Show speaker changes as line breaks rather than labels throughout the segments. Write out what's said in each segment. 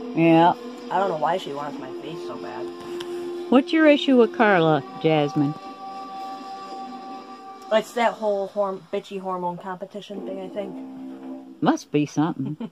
Yeah.
I don't know why she wants my face so bad.
What's your issue with Carla, Jasmine?
It's that whole bitchy hormone competition thing, I think.
Must be something.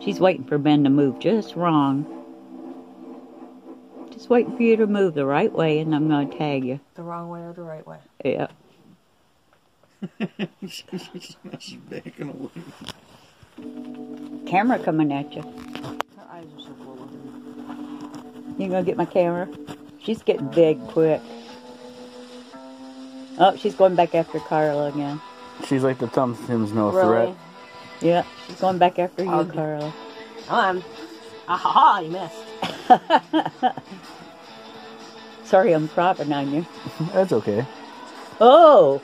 She's waiting for Ben to move just wrong. Just waiting for you to move the right way, and I'm going to tag you.
The wrong way or the right way?
Yeah.
She's backing away.
Camera coming at you.
Her eyes are so full of it.
You gonna get my camera? She's getting big quick. Oh, she's going back after Carla again.
She's like the Tim's no
Really?
threat.
Yeah, she's going back after you,
Okay.
Carla.
Aha, you missed.
Sorry, I'm cropping on you.
That's okay.
Oh!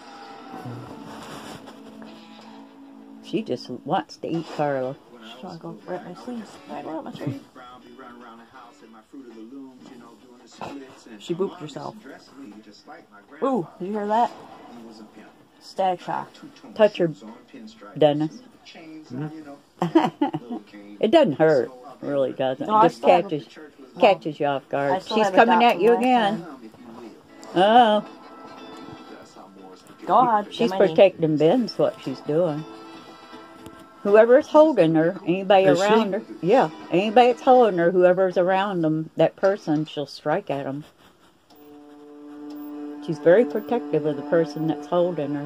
She just wants to eat Carla.
She's trying to go right my sleeves. Right around my sleeve. She booped herself. Ooh, did you hear that? Static shock.
Touch her, Dennis. It doesn't hurt. It really doesn't.
No,
It just catches you off guard.
still
She's
have it
coming
down
at you
from last
again.
time.
Oh,
Go ahead.
she's
get my knee.
protecting Ben's what she's doing. Whoever's holding her, anybody
Is
around her, yeah, anybody that's holding her, whoever's around them, that person, she'll strike at them. She's very protective of the person that's holding her,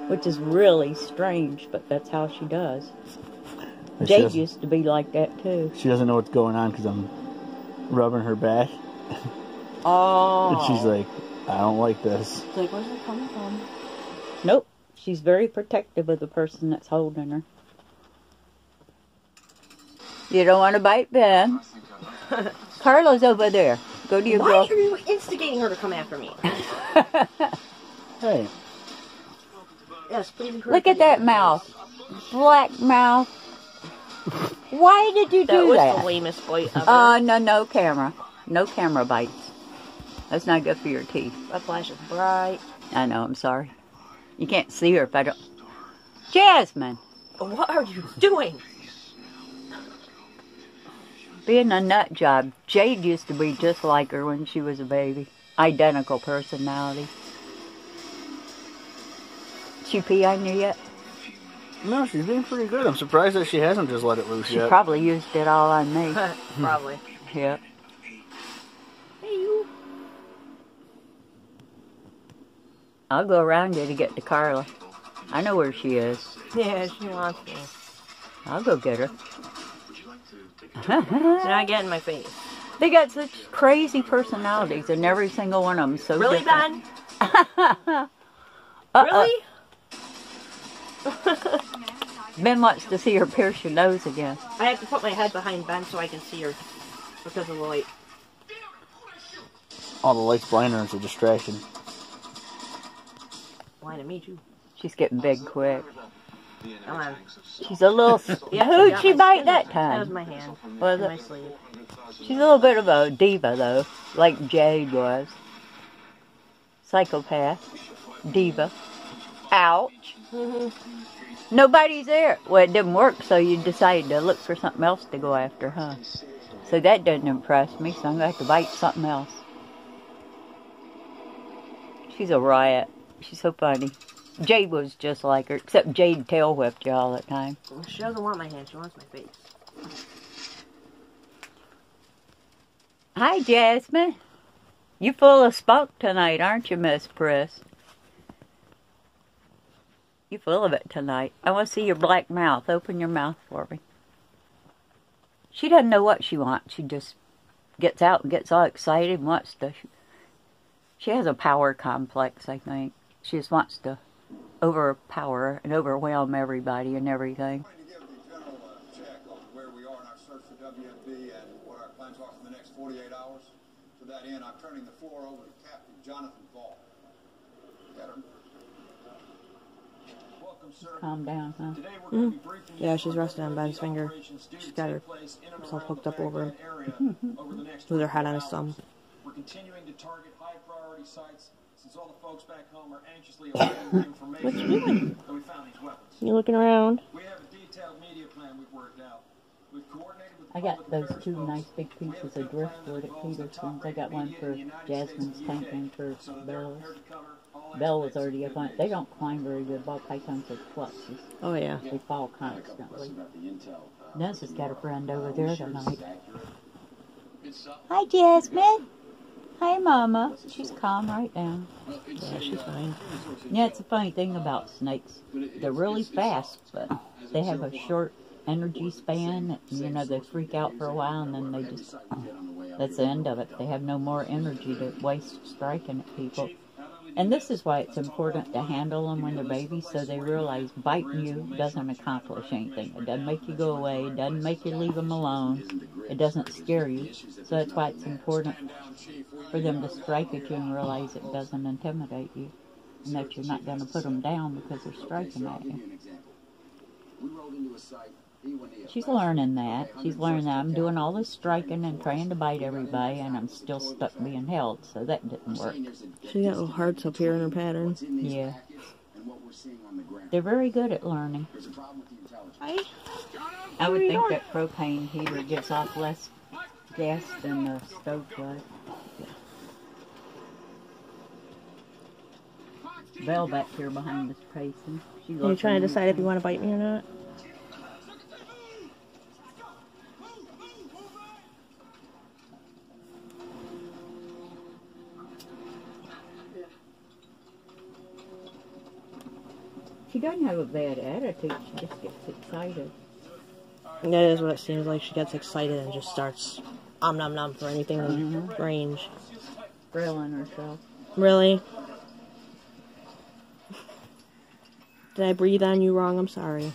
which is really strange, but that's how she does.
But
Jade used to be like that too.
She doesn't know what's going on because I'm rubbing her back.
Oh.
And she's like, I don't like this.
It's like, where's it coming from?
Nope, she's very protective of the person that's holding her. You don't want to bite Ben. Carla's over there. Go to your
Why
girl.
are you instigating her to come after me?
Hey.
Yes, please encourage
Look at that mouth. Black mouth. Why did you
That
do
was
that?
the lamest bite ever.
No camera. No camera bites. That's not good for your teeth.
That flash is bright.
I know, I'm sorry. You can't see her if I don't... Jasmine!
What are you doing?
Being a nut job. Jade used to be just like her when she was a baby. Identical personality. She pee on you yet?
No, she's being pretty good. I'm surprised that she hasn't just let it loose
She
yet.
probably used it all on me.
Probably.
Yep.
Hey, you.
I'll go around you to get to Carla. I know where she is.
Yeah, she wants me.
I'll go get her.
She's not getting my face.
They got such crazy personalities, and every single one of them so
Really,
different.
Ben? Really?
Ben wants to see her pierce your nose again.
I have to put my head behind Ben so I can see her because of the light.
All the lights blind her, it's a distraction.
Blinded me too.
She's getting big quick.
Come on.
She's a little...
Yeah,
Who'd
got
she
my
bite
skin.
that
That was
time?
my hand.
Was
My
it?
sleeve.
She's a little bit of a diva, though. Like Jade was. Psychopath. Diva. Ouch. Nobody's there. Well, it didn't work, so you decided to look for something else to go after, huh? So that doesn't impress me, so I'm going to have to bite something else. She's a riot. She's so funny. Jade was just like her, except Jade tail whipped you all the time.
She doesn't want my hand. She wants my face.
Hi, Jasmine. You full of spunk tonight, aren't you, Miss Priss? You full of it tonight. I want to see your black mouth. Open your mouth for me. She doesn't know what she wants. She just gets out and gets all excited and wants to... She has a power complex, I think. She just wants to overpower and overwhelm everybody and everything.
I'm going to give the general check on where we are in our search for WMB and what our plans are for the next 48 hours. To that end, I'm turning the floor over to Captain Jonathan Ball. Captain. Welcome, sir.
Calm down, huh?
Today we're going to be briefing you
Yeah, she's
further
resting on
where
Ben's
the
finger.
operations due
She's
to
got her
take place in and
herself
around
hooked
the
up over him.
Baghdad area over the next
With her head on
24
his thumb.
hours. We're continuing to target high priority sites since all the folks back home are anxiously awaiting the information
What you doing?
that we found these weapons.
You looking around?
We have a detailed media plan we've worked out. We've coordinated with
I got those 2 nice big pieces of driftwood at Peterson's. I got one for Jasmine's tank and for Bella's. Bella was already up on it. They don't climb very good. Ball pythons are fluxes.
Oh, yeah.
They fall constantly. Ness has got a friend over there tonight. Hi, Jasmine. Hi, Mama. She's calm right now.
Yeah, she's fine.
Yeah, it's a funny thing about snakes. They're really fast, but they have a short energy span. You know, they freak out for a while, and then they just, that's the end of it. They have no more energy to waste striking at people. And this is why it's important to handle them when they're babies, so they realize biting you doesn't accomplish anything. It doesn't make you go away. It doesn't make you leave them alone. It doesn't scare you. So that's why it's important for them to strike at you and realize it doesn't intimidate you, and that you're not going to put them down because they're striking at you. She's learning that. She's learning that I'm doing all this striking and trying to bite everybody, and I'm still stuck being held, so that didn't work.
She got little hearts up here in her pattern.
Yeah. They're very good at learning. I would think that propane heater gives off less gas than the stove does. Belle back here behind us pacing.
Are you trying to decide if you want to bite me or not?
She doesn't have a bad attitude, she just gets excited.
That is what it seems like. She gets excited and just starts nom nom for anything in range.
Grilling herself.
Really? Did I breathe on you wrong? I'm sorry.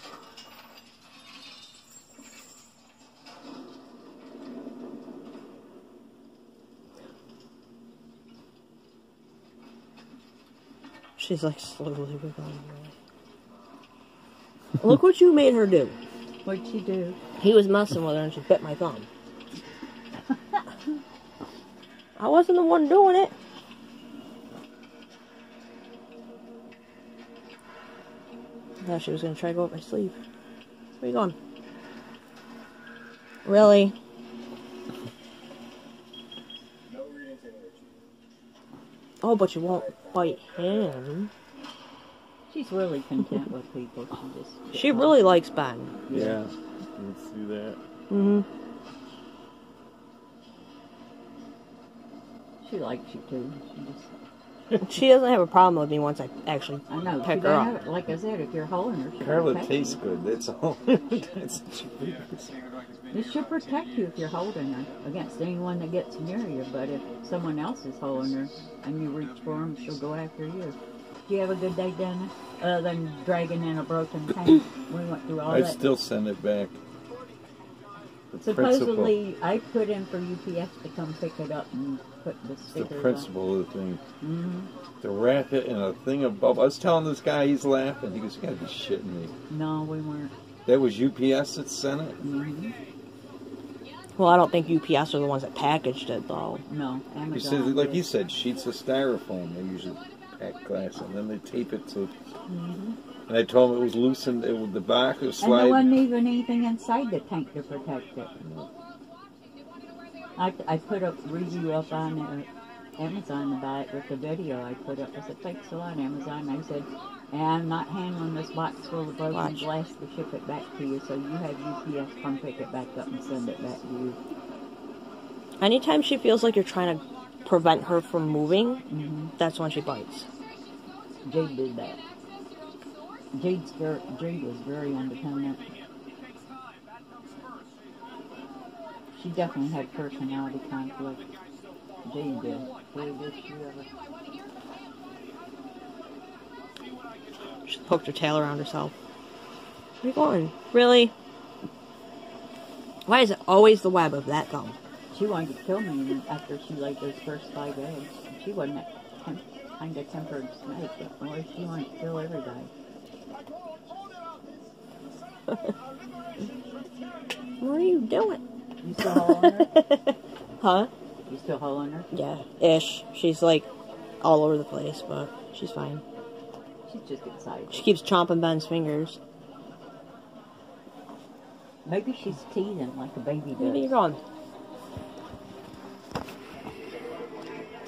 She's like slowly wiggling away. Look what you made her do.
What'd she do?
He was messing with her and she bit my thumb. I wasn't the one doing it. I thought she was going to try to go up my sleeve. Where you going? Really? Oh, but you won't bite him.
She's really content with people.
She really likes Ben.
Yeah, you can see that.
Mm-hmm.
She likes you too.
She doesn't have a problem with me once I actually pick her up.
Like I said, if you're holding her,
Carla tastes good, that's all.
This should protect you if you're holding her against anyone that gets near you, but if someone else is holding her and you reach for them, she'll go after you. Do you have a good day, Dennis? Other than dragging in a broken tank, we went through all that.
I'd still send it back.
Supposedly, I put in for UPS to come pick it up and put the stickers
the principle of the thing.
Mm-hmm.
To wrap it in a thing of bubble. I was telling this guy, he's laughing. He goes, you gotta be shitting me.
No, we weren't.
That was UPS that sent it?
Mm-hmm.
Well, I don't think UPS are the ones that packaged it, though.
No, Amazon.
He said, like you said, sheets of styrofoam. They usually pack glass, and then they tape it to...
Mm-hmm.
And I told him it was loosened, the back was slide.
And there wasn't even anything inside the tank to protect it. I put a review up on Amazon about it with the video I put up. I said, thanks a lot, Amazon. I said, and I'm not handling this box full of broken glass to ship it back to you, so you have UPS come pick it back up and send it back to you.
Anytime she feels like you're trying to prevent her from moving, that's when she bites.
Jade did that. Jade was very independent. She definitely had personality conflict. Jade did. Boy, did she ever.
She poked her tail around herself. Where are you going? Really? Why is it always the web of that thumb?
She wanted to kill me after she laid those first 5 eggs. She wasn't that kind of tempered snake, but boy, she wanted to kill everybody.
What are you doing?
You still holding her?
Huh?
You still holding her?
Yeah, ish. She's like all over the place, but she's fine.
She's just excited.
She keeps chomping Ben's fingers.
Maybe she's teething like a baby
Where are you
does.
going?